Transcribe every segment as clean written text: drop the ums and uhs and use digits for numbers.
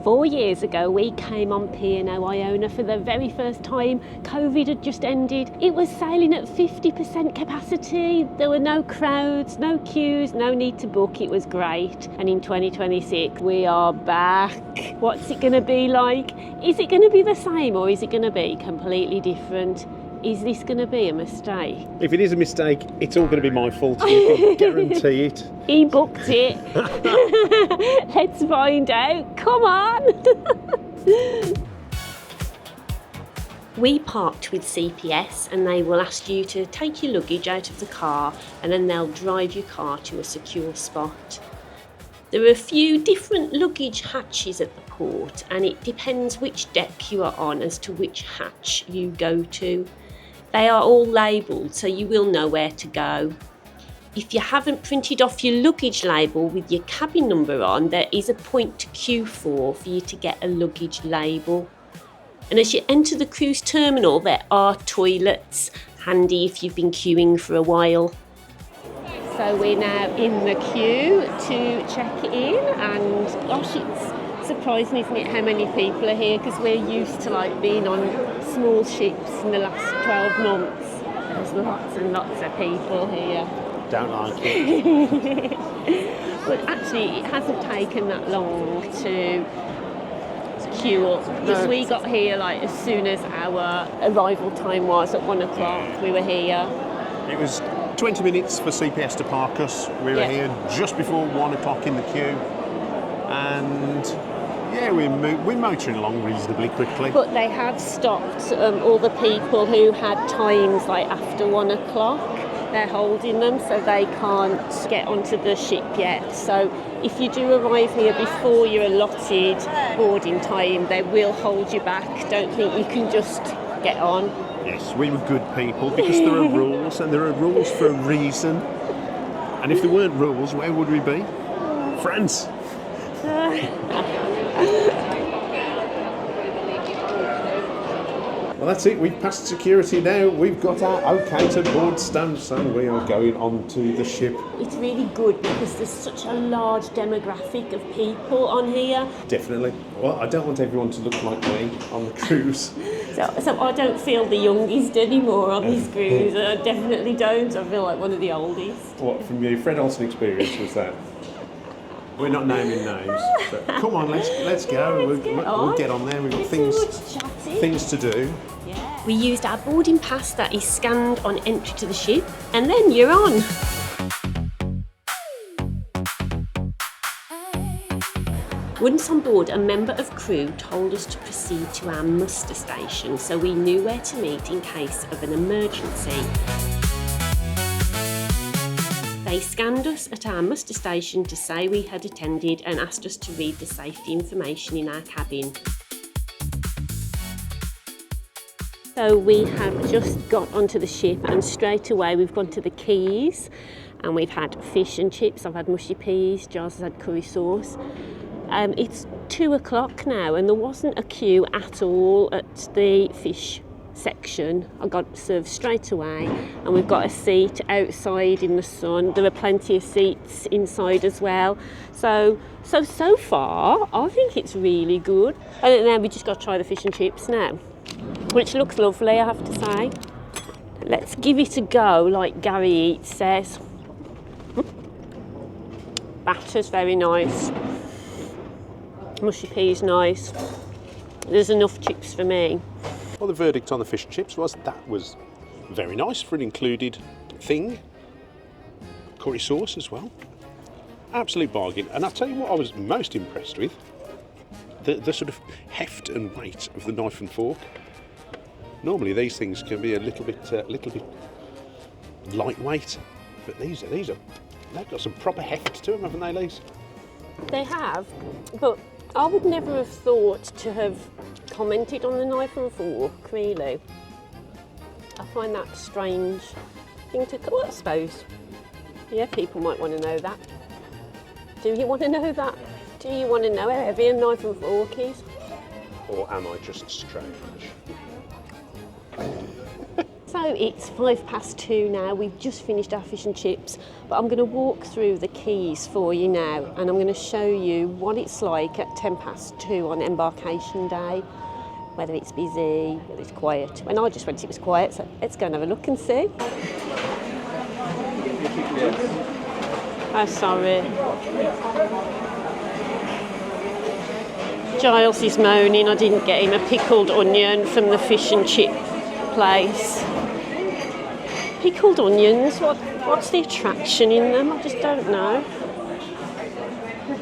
4 years ago, we came on P&O Iona for the very first time. COVID had just ended. It was sailing at 50% capacity. There were no crowds, no queues, no need to book. It was great. And in 2026, we are back. What's it going to be like? Is it going to be the same or is it going to be completely different? Is this going to be a mistake? If it is a mistake, it's all going to be my fault. I can guarantee it. He booked it. Let's find out. Come on. We parked with CPS and they will ask you to take your luggage out of the car and then they'll drive your car to a secure spot. There are a few different luggage hatches at the port and it depends which deck you are on as to which hatch you go to. They are all labelled so you will know where to go. If you haven't printed off your luggage label with your cabin number on, there is a point to queue for you to get a luggage label. And as you enter the cruise terminal, there are toilets, handy if you've been queuing for a while. So we're now in the queue to check in and gosh, it's surprising, isn't it, how many people are here, because we're used to being on small ships in the last 12 months. There's lots and lots of people here. Don't like it. But actually, it hasn't taken that long to queue up. Because we got here as soon as our arrival time was at 1 o'clock. We were here. It was 20 minutes for CPS to park us. We were here just before 1 o'clock in the queue. And yeah, we're motoring along reasonably quickly. But they have stopped all the people who had times after 1 o'clock. They're holding them so they can't get onto the ship yet. So if you do arrive here before your allotted boarding time, they will hold you back. Don't think you can just get on. Yes, we were good people because there are rules and there are rules for a reason. And if there weren't rules, where would we be? France. Well, that's it. We've passed security now. We've got our OK to board stamps and we are going on to the ship. It's really good because there's such a large demographic of people on here. Definitely. Well, I don't want everyone to look like me on the cruise. So I don't feel the youngest anymore on this cruise. I definitely don't. I feel like one of the oldest. What, from your Fred Olsen experience was that? We're not naming names, but come on, let's go. We'll get on there. We've got things to do. Yeah. We used our boarding pass that is scanned on entry to the ship, and then you're on. Once on board, a member of crew told us to proceed to our muster station, so we knew where to meet in case of an emergency. They scanned us at our muster station to say we had attended and asked us to read the safety information in our cabin. So we have just got onto the ship and straight away we've gone to the Quays and we've had fish and chips. I've had mushy peas, Giles has had curry sauce. It's 2 o'clock now and there wasn't a queue at all at the fish section. I got served straight away and we've got a seat outside in the sun. There are plenty of seats inside as well. So far I think it's really good. And now we just got to try the fish and chips now, which looks lovely, I have to say. Let's give it a go like Gary Eats says. Batter's very nice. Mushy peas nice. There's enough chips for me. Well, the verdict on the fish and chips was that was very nice for an included thing. Curry sauce as well. Absolute bargain. And I'll tell you what I was most impressed with. The sort of heft and weight of the knife and fork. Normally these things can be a little bit lightweight, but they've got some proper heft to them, haven't they, Lise? They have, but I would never have thought to have commented on the knife and fork, really. I find that a strange thing to... Well, I suppose, yeah, people might want to know that. Do you want to know that? Do you want to know how heavy a knife and fork is? Or am I just strange? So it's 2:05 now. We've just finished our fish and chips, but I'm going to walk through the quays for you now, and I'm going to show you what it's like at 2:10 on Embarkation Day, whether it's busy, whether it's quiet. When I just went, it was quiet, so let's go and have a look and see. Oh, sorry. Giles is moaning I didn't get him a pickled onion from the fish and chip place. Pickled onions, what's the attraction in them? I just don't know.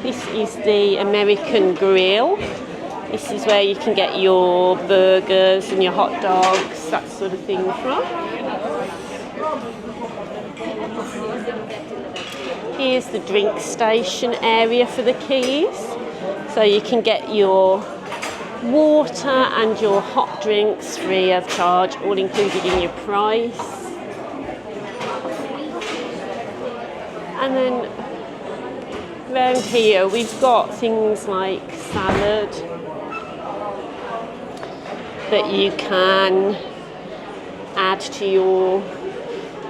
This is the American grill. This is where you can get your burgers and your hot dogs, that sort of thing from. Here's the drink station area for the quays. So you can get your water and your hot drinks free of charge, all included in your price. And then around here we've got things like salad that you can add to your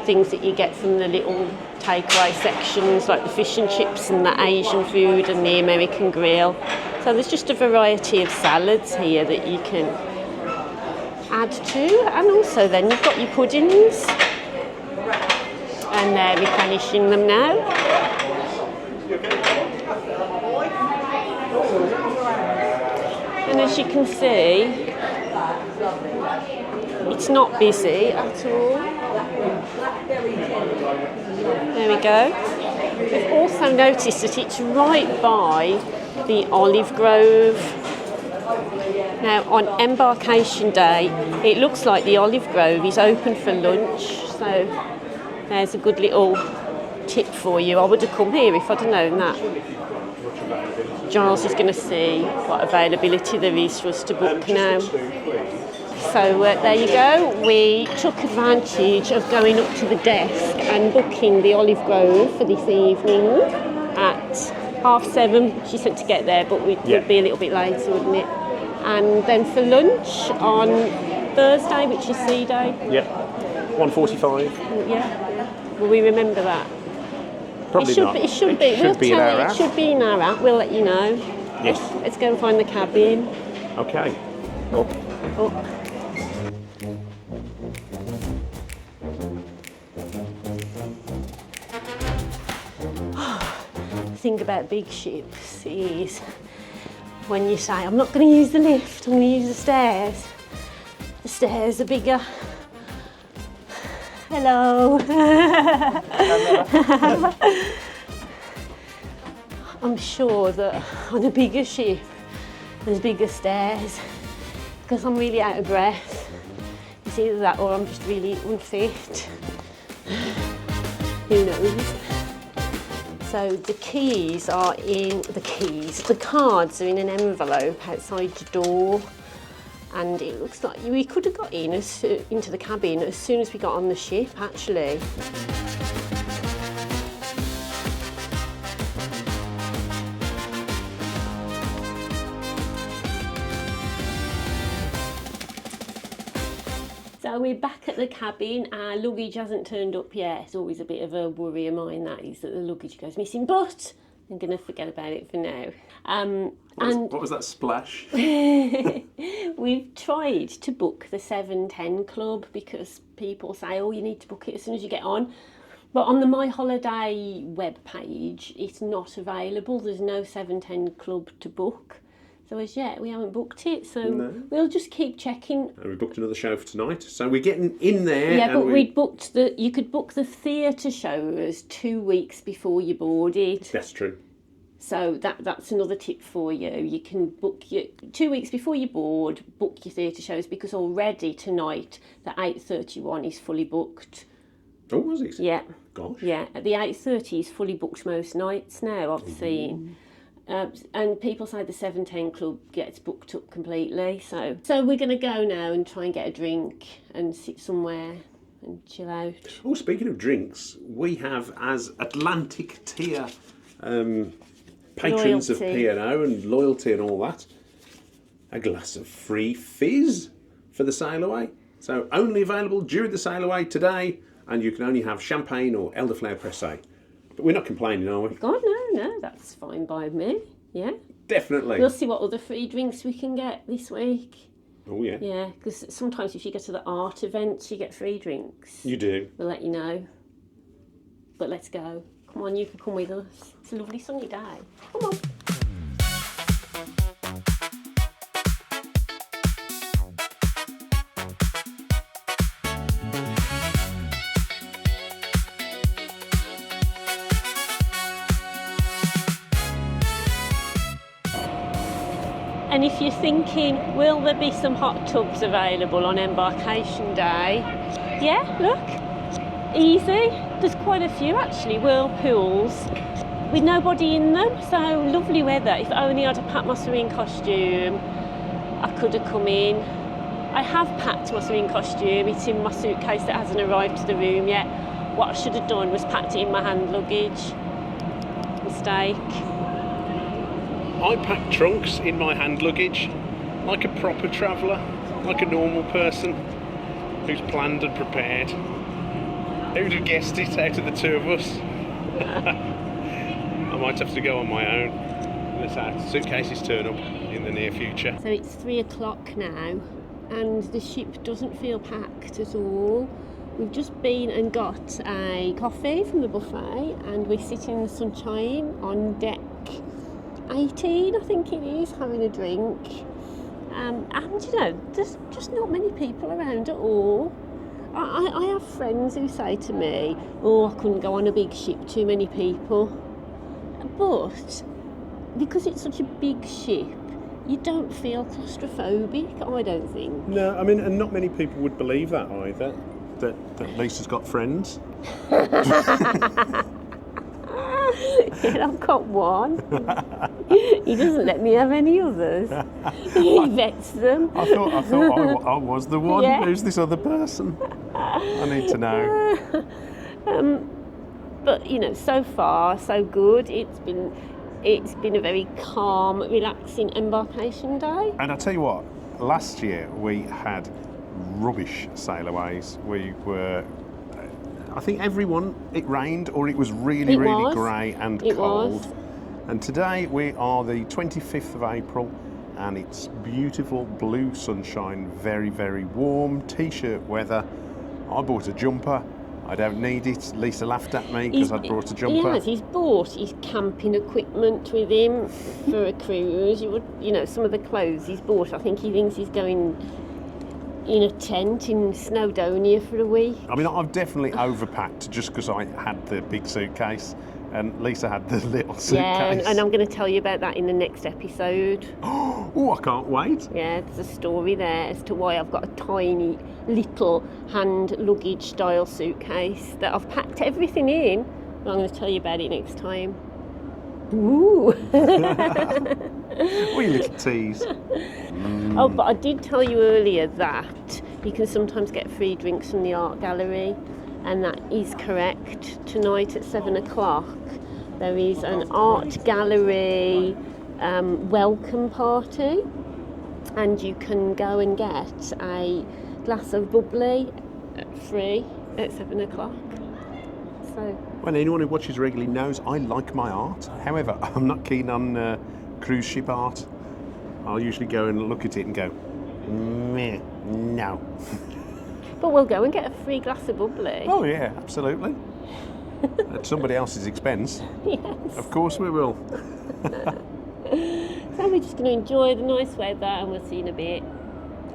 things that you get from the little takeaway sections, like the fish and chips and the Asian food and the American grill. So there's just a variety of salads here that you can add to, and also then you've got your puddings, and they're replenishing them now. And as you can see, it's not busy at all. There we go. We've also noticed that it's right by the olive grove. Now on Embarkation Day, it looks like the olive grove is open for lunch, so there's a good little tip for you. I would have come here if I'd have known that. Giles is going to see what availability there is for us to book now. So there you go. We took advantage of going up to the desk and booking the olive grove for this evening at 7:30. She said to get there, but we'd be a little bit later, wouldn't it? And then for lunch on Thursday, which is C Day. Yeah, 1:45. Yeah. Will we remember that? Probably not. It should be. It should be in our app. We'll let you know. Yes. Let's go and find the cabin. Okay. Up. The thing about big ships is when you say, I'm not going to use the lift, I'm going to use the stairs are bigger. Hello. I'm sure that on a bigger ship there's bigger stairs, because I'm really out of breath. It's either that or I'm just really unfit. Who knows? So the cards are in an envelope outside your door, and it looks like we could have got into the cabin as soon as we got on the ship, actually. So we're back at the cabin. Our luggage hasn't turned up yet. It's always a bit of a worry of mine, that is, that the luggage goes missing, but I'm going to forget about it for now. What was that splash? We've tried to book the 7:10 club because people say, oh, you need to book it as soon as you get on. But on the My Holiday web page, it's not available. There's no 7:10 club to book. So as yet, we haven't booked it, so we'll just keep checking. And we booked another show for tonight, so we're getting in there. Yeah, but we'd booked you could book the theatre shows 2 weeks before you boarded. That's true. So that's another tip for you. You can book 2 weeks before you board, book your theatre shows, because already tonight the 8:31 is fully booked. Oh, was it? Yeah. Gosh. Yeah, the 8:30 is fully booked most nights now, I've seen. And people say the 7:10 club gets booked up completely. So we're going to go now and try and get a drink and sit somewhere and chill out. Oh, speaking of drinks, we have, as Atlantic tier patrons of P&O and loyalty and all that, a glass of free fizz for the Sailaway. So only available during the Sailaway today, and you can only have champagne or elderflower pressé. But we're not complaining, are we? God, no, that's fine by me. Yeah. Definitely. We'll see what other free drinks we can get this week. Oh, yeah. Yeah, because sometimes if you go to the art events, you get free drinks. You do. We'll let you know. But let's go. Come on, you can come with us. It's a lovely sunny day. Come on. And if you're thinking, will there be some hot tubs available on Embarkation Day? Yeah, look, easy. There's quite a few actually, whirlpools with nobody in them. So lovely weather. If only I'd have packed my swimming costume, I could have come in. I have packed my swimming costume. It's in my suitcase that hasn't arrived to the room yet. What I should have done was packed it in my hand luggage. Mistake. I pack trunks in my hand luggage like a proper traveller, like a normal person who's planned and prepared. Who'd have guessed it out of the two of us? I might have to go on my own unless our suitcases turn up in the near future. So it's 3 o'clock now and the ship doesn't feel packed at all. We've just been and got a coffee from the buffet and we're sitting in the sunshine on deck 18, I think it is, having a drink. And you know, there's just not many people around at all. I have friends who say to me, oh, I couldn't go on a big ship, too many people. But because it's such a big ship, you don't feel claustrophobic, I don't think. No, I mean, and not many people would believe that either, that Lisa's got friends. Yeah, I've got one. He doesn't let me have any others. He vets them. I thought I was the one. Yeah. Who's this other person? I need to know. But you know, so far so good. It's been a very calm, relaxing embarkation day. And I tell you what, last year we had rubbish Sailaways. We were, I think everyone, it rained or it was really grey and cold. And today we are the 25th of April and it's beautiful blue sunshine, very, very warm, t-shirt weather. I bought a jumper. I don't need it. Lisa laughed at me because I'd brought a jumper. He's bought his camping equipment with him for a cruise. You know, some of the clothes he's bought, I think he thinks he's going in a tent in Snowdonia for a week. I mean, I've definitely overpacked just because I had the big suitcase and Lisa had the little suitcase. Yeah, and I'm going to tell you about that in the next episode. Oh, I can't wait. Yeah, there's a story there as to why I've got a tiny little hand luggage style suitcase that I've packed everything in. I'm going to tell you about it next time. Ooh. What you little tease. Oh, but I did tell you earlier that you can sometimes get free drinks from the art gallery, and that is correct. Tonight at 7 o'clock there is an art gallery welcome party, and you can go and get a glass of bubbly free at 7 o'clock. So. Well, anyone who watches regularly knows I like my art. However, I'm not keen on cruise ship art. I'll usually go and look at it and go, meh, no. But we'll go and get a free glass of bubbly. Oh yeah, absolutely. At somebody else's expense. Yes. Of course we will. So we're just going to enjoy the nice weather and we'll see you in a bit.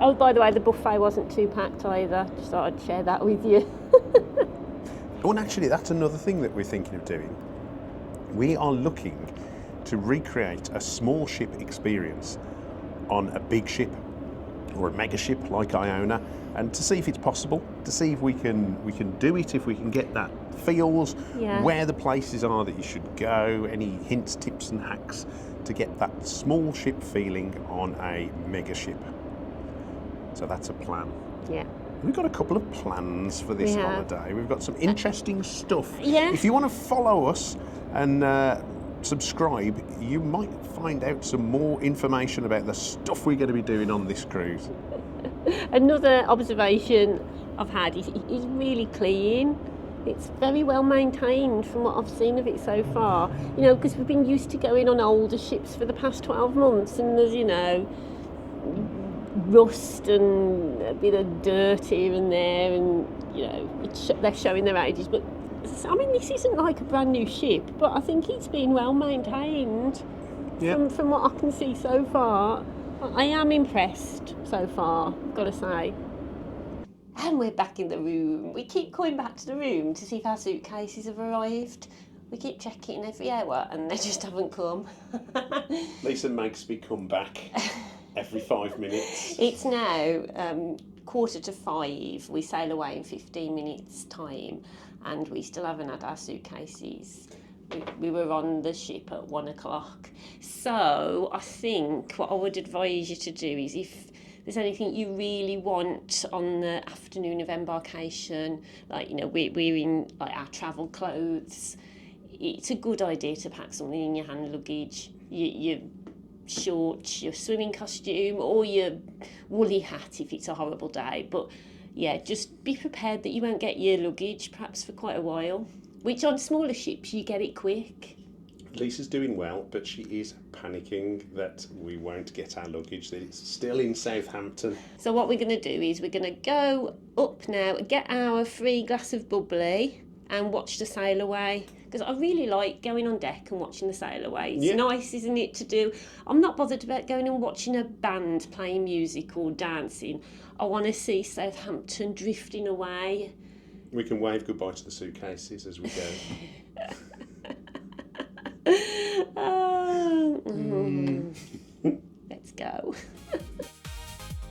Oh, by the way, the buffet wasn't too packed either. Just thought I'd share that with you. Oh, and actually, that's another thing that we're thinking of doing. We are looking to recreate a small ship experience on a big ship or a mega ship like Iona, and to see if it's possible, to see if we can do it, if we can get that feels, where the places are that you should go, any hints, tips and hacks to get that small ship feeling on a mega ship. So that's a plan. Yeah. We've got a couple of plans for this holiday. We've got some interesting stuff. Yes. If you want to follow us and subscribe, you might find out some more information about the stuff we're going to be doing on this cruise. Another observation I've had is it's really clean. It's very well maintained from what I've seen of it so far. You know, because we've been used to going on older ships for the past 12 months and there's, you know, rust and a bit of dirt here and there and, you know, they're showing their ages. But, I mean, this isn't like a brand new ship, but I think it's been well maintained. Yeah. From what I can see so far. I am impressed so far, got to say. And we're back in the room. We keep going back to the room to see if our suitcases have arrived. We keep checking every hour and they just haven't come. Lisa makes me come back every 5 minutes. It's now 4:45. We sail away in 15 minutes time and we still haven't had our suitcases. We were on the ship at 1 o'clock. So I think what I would advise you to do is if there's anything you really want on the afternoon of embarkation, like, you know, we're in like our travel clothes, it's a good idea to pack something in your hand luggage, your shorts, your swimming costume or your woolly hat if it's a horrible day. But yeah, just be prepared that you won't get your luggage perhaps for quite a while. Which on smaller ships you get it quick. Lisa's doing well, but she is panicking that we won't get our luggage, that it's still in Southampton. So what we're going to do is we're going to go up now, get our free glass of bubbly and watch the Sailaway. Because I really like going on deck and watching the Sailaway. It's nice, isn't it, to do. I'm not bothered about going and watching a band playing music or dancing. I want to see Southampton drifting away. We can wave goodbye to the suitcases as we go. Let's go.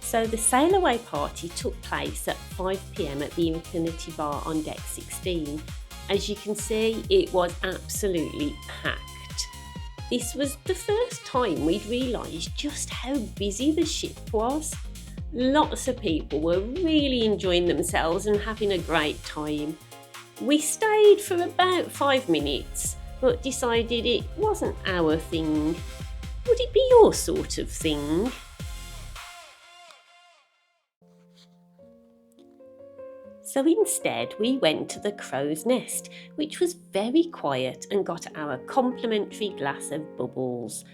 So the Sailaway party took place at 5 p.m. at the Infinity Bar on deck 16. As you can see, it was absolutely packed. This was the first time we'd realised just how busy the ship was. Lots of people were really enjoying themselves and having a great time. We stayed for about 5 minutes, but decided it wasn't our thing. Would it be your sort of thing? So instead we went to the Crow's Nest, which was very quiet and got our complimentary glass of bubbles.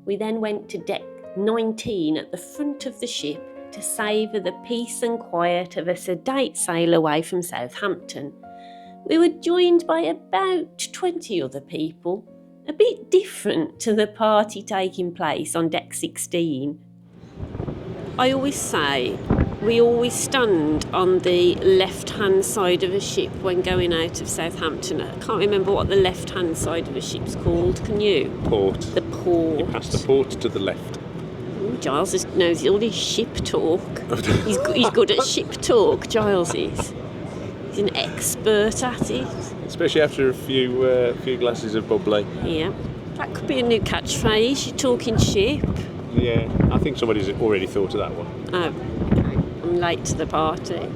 We then went to deck 19 at the front of the ship to savour the peace and quiet of a sedate sail away from Southampton. We were joined by about 20 other people, a bit different to the party taking place on deck 16. I always say we always stand on the left-hand side of a ship when going out of Southampton. I can't remember what the left-hand side of a ship's called, can you? Port. The port. You pass the port to the left. Giles knows all his ship talk. He's good at ship talk, Giles is. He's an expert at it. Especially after a few glasses of bubbly. Yeah. That could be a new catchphrase, you're talking ship. Yeah, I think somebody's already thought of that one. Oh, okay. I'm late to the party.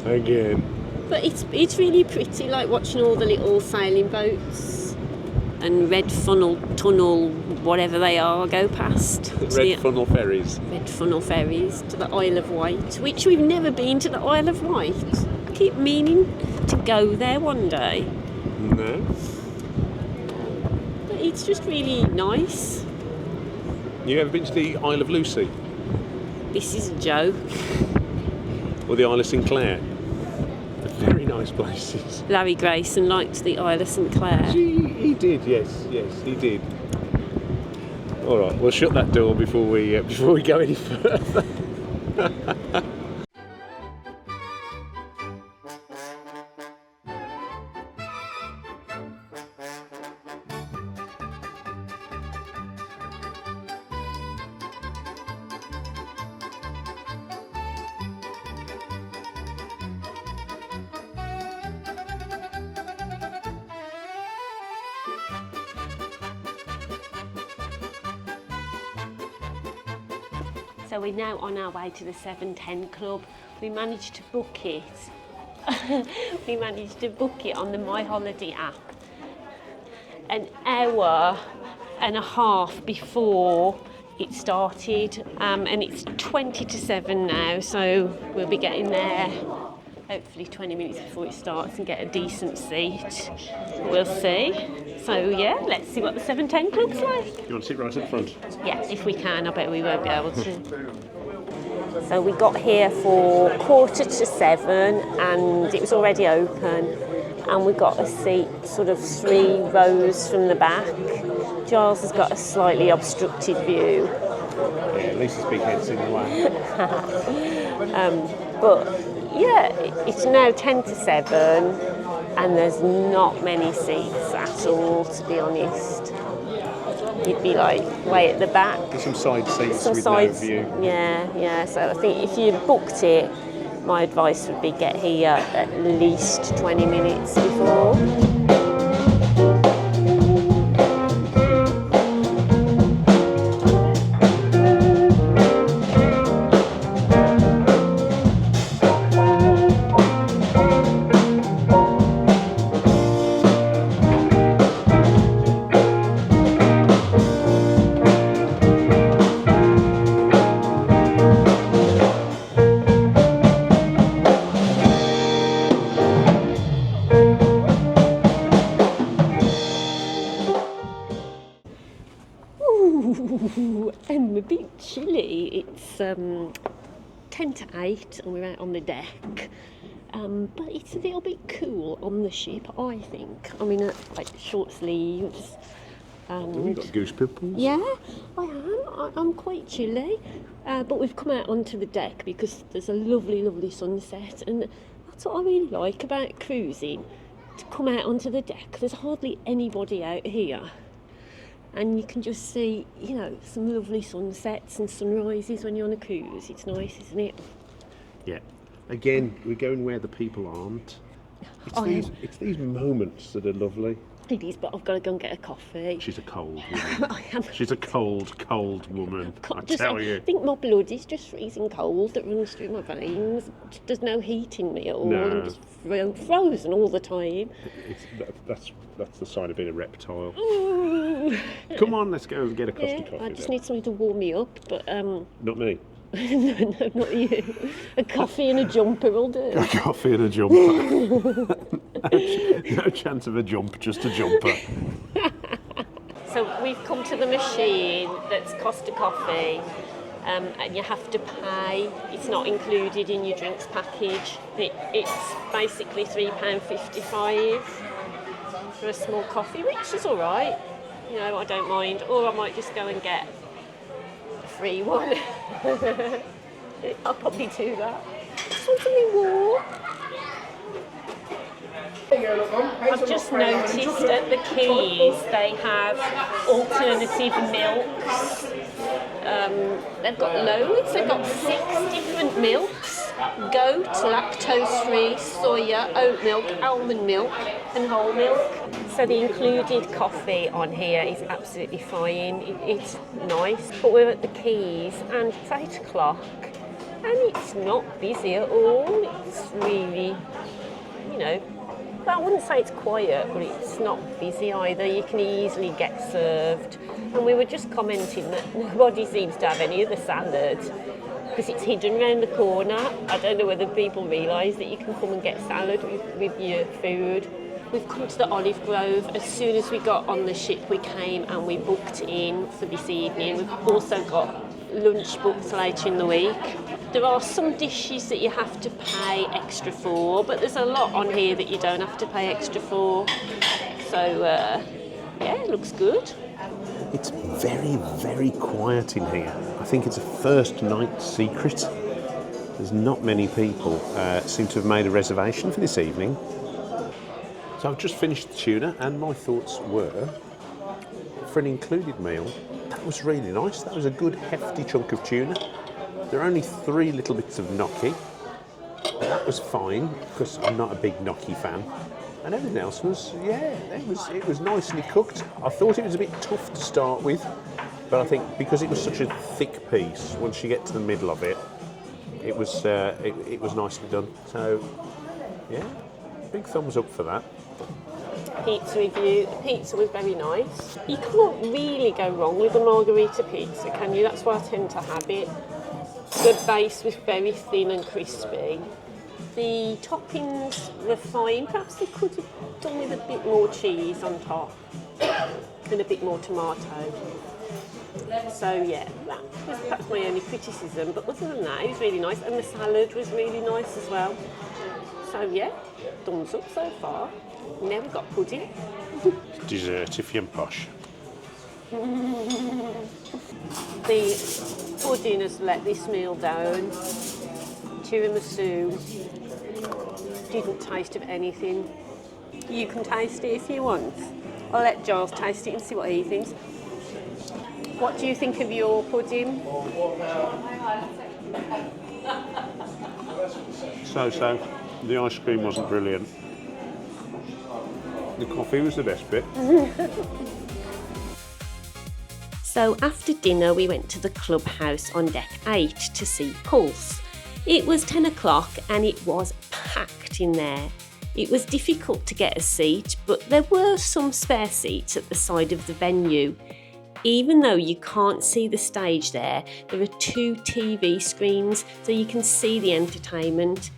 Again. But it's really pretty, like watching all the little sailing boats and red funnel tunnel, whatever they are, go past. Red funnel ferries. Red funnel ferries to the Isle of Wight, which we've never been to the Isle of Wight. I keep meaning to go there one day. No. But it's just really nice. You ever been to the Isle of Lucy? This is a joke. Or the Isle of St Clair? They're very nice places. Larry Grayson liked the Isle of St Clair. He did, yes, he did. All right, we'll shut that door before we go any further. So we're now on our way to the 7:10 Club. We managed to book it. We managed to book it on the My Holiday app an hour and a half before it started, and it's 20 to 7 now, so we'll be getting there hopefully 20 minutes before it starts and get a decent seat. We'll see. So yeah, let's see what the 7:10 club's like. You want to sit right at the front? Yeah, if we can. I bet we won't be able to. So we got here for 6:45 and it was already open, and we got a seat sort of 3 rows from the back. Giles has got a slightly obstructed view. Yeah, Lisa's big head's in the way. But yeah, it's now 10 to 7 and there's not many seats at all, to be honest. You'd be like way at the back. There's some side seats Some with sides, no view. yeah. So I think if you booked it, my advice would be get here at least 20 minutes before. I'm a bit chilly. It's 10 to 8 and we're out on the deck. But it's a little bit cool on the ship, I think. I mean, like short sleeves. We've got goose pimples. Yeah, I am. I'm quite chilly. But we've come out onto the deck because there's a lovely, lovely sunset. And that's what I really like about cruising. To come out onto the deck, there's hardly anybody out here. And you can just see, you know, some lovely sunsets and sunrises when you're on a cruise. It's nice, isn't it? Yeah. Again, we're going where the people aren't. It's these moments that are lovely. It is, but I've got to go and get a coffee. She's a cold woman. I am. She's a cold woman, I tell you. I think my blood is just freezing cold that runs through my veins. There's no heat in me at all. No. I'm just frozen all the time. That's the sign of being a reptile. Ooh. Come on, let's go and get a Costa coffee. I just then. need something to warm me up, but Not me. no, not you. A coffee and a jumper will do. A coffee and a jumper. no chance of a jump, just a jumper. So we've come to the machine that's Costa Coffee, and you have to pay. It's not included in your drinks package. It's basically £3.55 for a small coffee, which is all right. You know, I don't mind. Or I might just go and get a free one. I'll probably do that. Just want something warm. I've just noticed at the Quays they have alternative milks. They've got loads. They've got 6 different milks: goat, lactose-free, soya, oat milk, almond milk, and whole milk. So the included coffee on here is absolutely fine. It's nice. But we're at the Quays and it's 8 o'clock and it's not busy at all. It's really, you know, I wouldn't say it's quiet, but it's not busy either. You can easily get served. And we were just commenting that nobody seems to have any of the salad because it's hidden around the corner. I don't know whether people realise that you can come and get salad with your food. We've come to the Olive Grove. As soon as we got on the ship, we came and we booked in for this evening. We've also got lunch booked later in the week. There are some dishes that you have to pay extra for, but there's a lot on here that you don't have to pay extra for. So, yeah, it looks good. It's very, very quiet in here. I think it's a first night secret. There's not many people seem to have made a reservation for this evening. So I've just finished the tuna and my thoughts were, for an included meal, that was really nice. That was a good hefty chunk of tuna. There are only 3 little bits of gnocchi, but that was fine because I'm not a big gnocchi fan. And everything else was, yeah, it was nicely cooked. I thought it was a bit tough to start with, but I think because it was such a thick piece, once you get to the middle of it, it was nicely done. So, yeah, big thumbs up for that. pizza review. The pizza was very nice. You can't really go wrong with a margherita pizza, can you? That's why I tend to have it. The base was very thin and crispy. The toppings were fine. Perhaps they could have done with a bit more cheese on top and a bit more tomato. So yeah, that was perhaps my only criticism. But other than that, it was really nice. And the salad was really nice as well. So yeah, thumbs up so far. Never got pudding. Dessert-iffy and posh. The pudding has let this meal down. Tiramisu didn't taste of anything. You can taste it if you want. I'll let Giles taste it and see what he thinks. What do you think of your pudding? So. The ice cream wasn't brilliant. The coffee was the best bit. So after dinner we went to the Clubhouse on deck 8 to see Pulse. It was 10 o'clock and it was packed in there. It was difficult to get a seat, but there were some spare seats at the side of the venue. Even though you can't see the stage there are 2 TV screens so you can see the entertainment.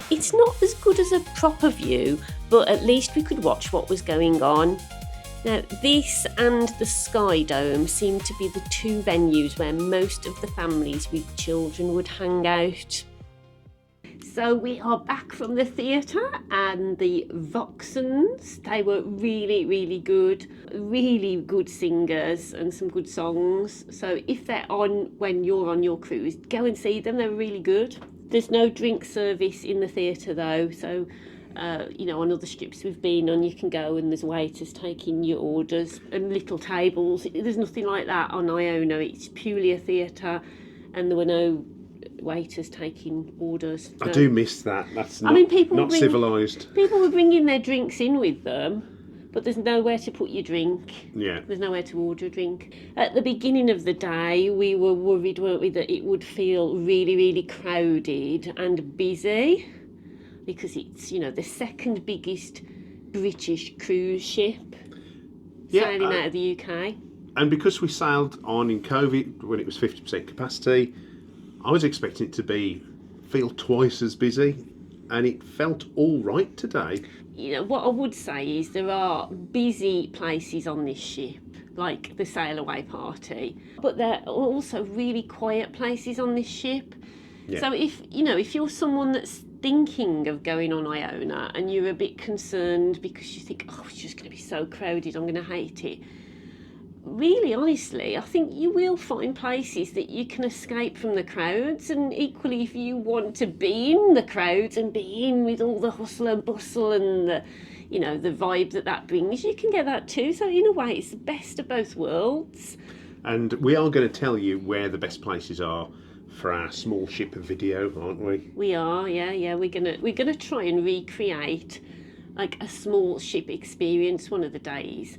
It's not as good as a proper view, but at least we could watch what was going on. Now, this and the Sky Dome seem to be the 2 venues where most of the families with children would hang out. So we are back from the theatre and the Voxens. They were really, really good singers and some good songs. So if they're on when you're on your cruise, go and see them, they're really good. There's no drink service in the theatre though, so on other strips we've been on, you can go and there's waiters taking your orders and little tables. There's nothing like that on Iona. It's purely a theatre and there were no waiters taking orders. I do miss that. That's not, not civilised. People were bringing their drinks in with them, but there's nowhere to put your drink. Yeah. There's nowhere to order a drink. At the beginning of the day, we were worried, weren't we, that it would feel really, really crowded and busy because it's, the second biggest British cruise ship sailing out of the UK. And because we sailed on in COVID when it was 50% capacity, I was expecting it to feel twice as busy, and it felt all right today. What I would say is there are busy places on this ship, like the Sailaway party, but there are also really quiet places on this ship. Yeah. So if you're someone that's thinking of going on Iona and you're a bit concerned because you think, it's just going to be so crowded, I'm going to hate it. Really, honestly, I think you will find places that you can escape from the crowds, and equally if you want to be in the crowds and be in with all the hustle and bustle and the vibe that brings, you can get that too. So in a way, it's the best of both worlds. And we are going to tell you where the best places are for our small ship video, aren't we? We are, yeah. We're gonna try and recreate like a small ship experience one of the days.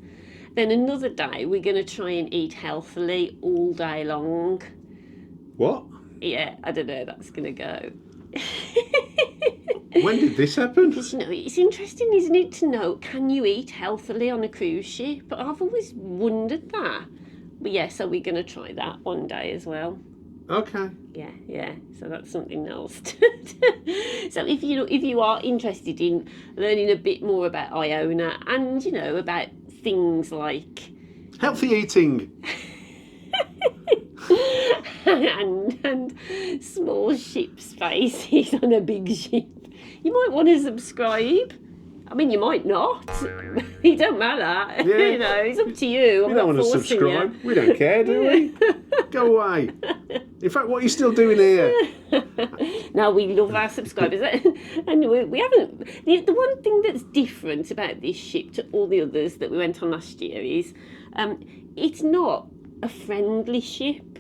Then another day, we're going to try and eat healthily all day long. What? Yeah, I don't know how that's going to go. When did this happen? Because, it's interesting, isn't it, to know, can you eat healthily on a cruise ship? But I've always wondered that. But yeah, so we're going to try that one day as well. Okay. Yeah. So that's something else. So if you are interested in learning a bit more about Iona and, about things like healthy eating and small ship spaces on a big ship, you might want to subscribe. I mean, you might not. It don't matter. Yeah. It's up to you. We don't want to subscribe. We don't care, do we? Go away. In fact, what are you still doing here? No, we love our subscribers. And we haven't... The one thing that's different about this ship to all the others that we went on last year is it's not a friendly ship.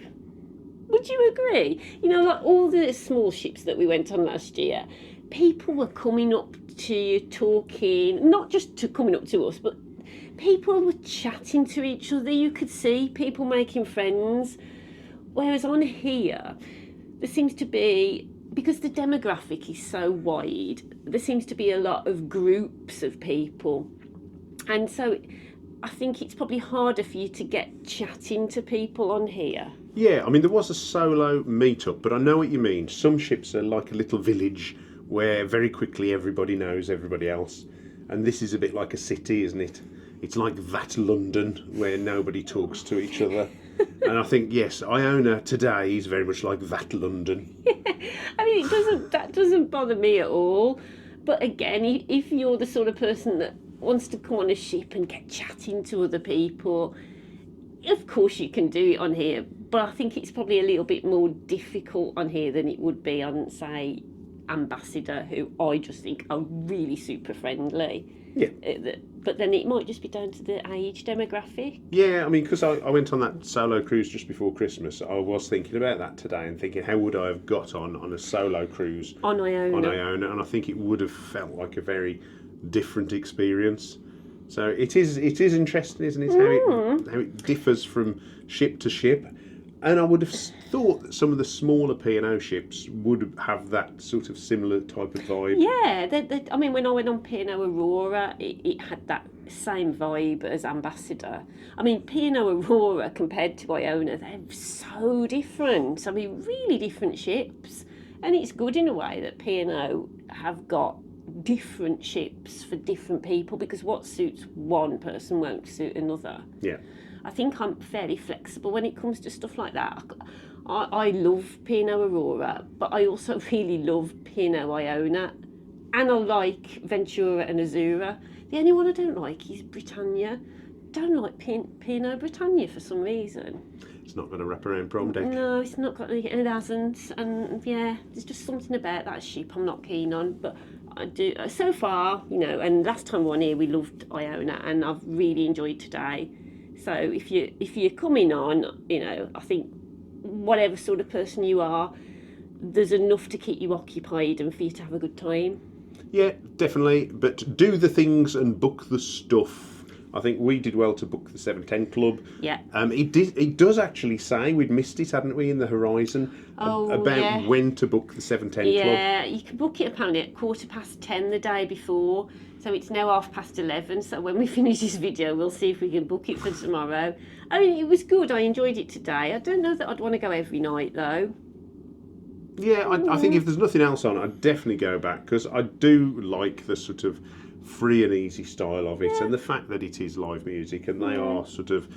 Would you agree? Like all the small ships that we went on last year, people were coming up to you talking, not just coming up to us, but people were chatting to each other. You could see people making friends. Whereas on here, there seems to be, because the demographic is so wide, there seems to be a lot of groups of people. And so I think it's probably harder for you to get chatting to people on here. Yeah, I mean, there was a solo meet-up, but I know what you mean. Some ships are like a little village where very quickly everybody knows everybody else. And this is a bit like a city, isn't it? It's like that London where nobody talks to each other. And I think, yes, Iona today is very much like that London. I mean, that doesn't bother me at all. But again, if you're the sort of person that wants to come on a ship and get chatting to other people, of course you can do it on here. But I think it's probably a little bit more difficult on here than it would be on, say, Ambassador, who I just think are really super friendly. Yeah. But then it might just be down to the age demographic. Yeah, I mean, because I went on that solo cruise just before Christmas, I was thinking about that today and thinking, how would I have got on a solo cruise On Iona. And I think it would have felt like a very different experience. So it is interesting, isn't it, how it differs from ship to ship. And I would have thought that some of the smaller P&O ships would have that sort of similar type of vibe. Yeah, I mean, when I went on P&O Aurora, it had that same vibe as Ambassador. I mean, P&O Aurora compared to Iona, they're so different. I mean, really different ships. And it's good in a way that P&O have got different ships for different people, because what suits one person won't suit another. Yeah. I think I'm fairly flexible when it comes to stuff like that. I love P&O Aurora, but I also really love P&O Iona, and I like Ventura and Azura. The only one I don't like is Britannia. Don't like P&O Britannia for some reason. It's not got a wraparound prom deck. No, it's not got. It hasn't, and yeah, there's just something about that ship I'm not keen on. But I do so far, And last time we were on here, we loved Iona, and I've really enjoyed today. So if you're coming on, I think whatever sort of person you are, there's enough to keep you occupied and for you to have a good time. Yeah, definitely. But do the things and book the stuff. I think we did well to book the 710 Club. Yeah. It does actually say, we'd missed it, hadn't we, in the horizon, about when to book the 710 Club. Yeah, you can book it apparently at 10:15 the day before. So it's now 11:30. So when we finish this video, we'll see if we can book it for tomorrow. I mean, it was good. I enjoyed it today. I don't know that I'd want to go every night, though. Yeah, I think if there's nothing else on, I'd definitely go back, because I do like the sort of free and easy style of it, and the fact that it is live music, and they are sort of,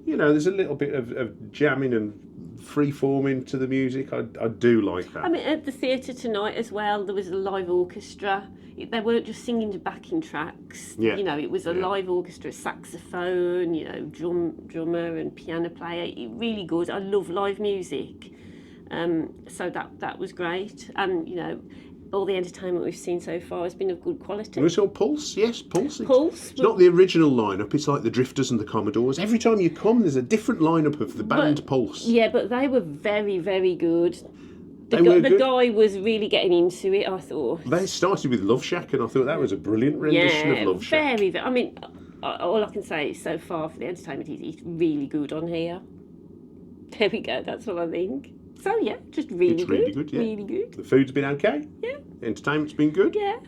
there's a little bit of jamming and free forming to the music. I do like that. I mean, at the theatre tonight as well, there was a live orchestra. They weren't just singing the backing tracks. Yeah. It was a live orchestra, saxophone, drummer and piano player. Really good. I love live music. So that was great. And, all the entertainment we've seen so far has been of good quality. We saw Pulse, yes, Pulse. Pulse. It's not the original lineup, it's like the Drifters and the Commodores. Every time you come, there's a different lineup of the band Pulse. Yeah, but they were very, very good. The guy was really getting into it, I thought. They started with Love Shack, and I thought that was a brilliant rendition of Love Shack. Very, very. I mean, all I can say is so far for the entertainment, it's really good on here. There we go, that's what I think. So yeah, just really good. Really good, yeah. Really good. The food's been okay. Yeah. Entertainment's been good. Yeah.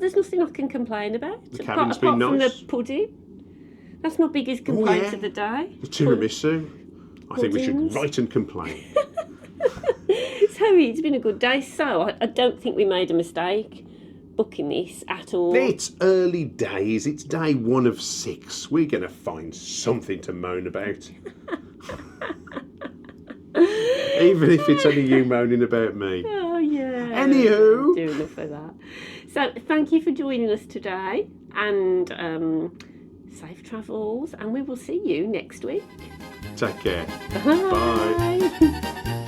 There's nothing I can complain about. The cabin's been nice. Apart from the pudding. That's my biggest complaint of the day. The tiramisu. I think we should write and complain. So it's been a good day. So I don't think we made a mistake booking this at all. It's early days. It's day 1 of 6. We're going to find something to moan about. Even if it's only you moaning about me. Oh, yeah. Anywho. Do enough of that. So, thank you for joining us today. And safe travels. And we will see you next week. Take care. Bye. Bye.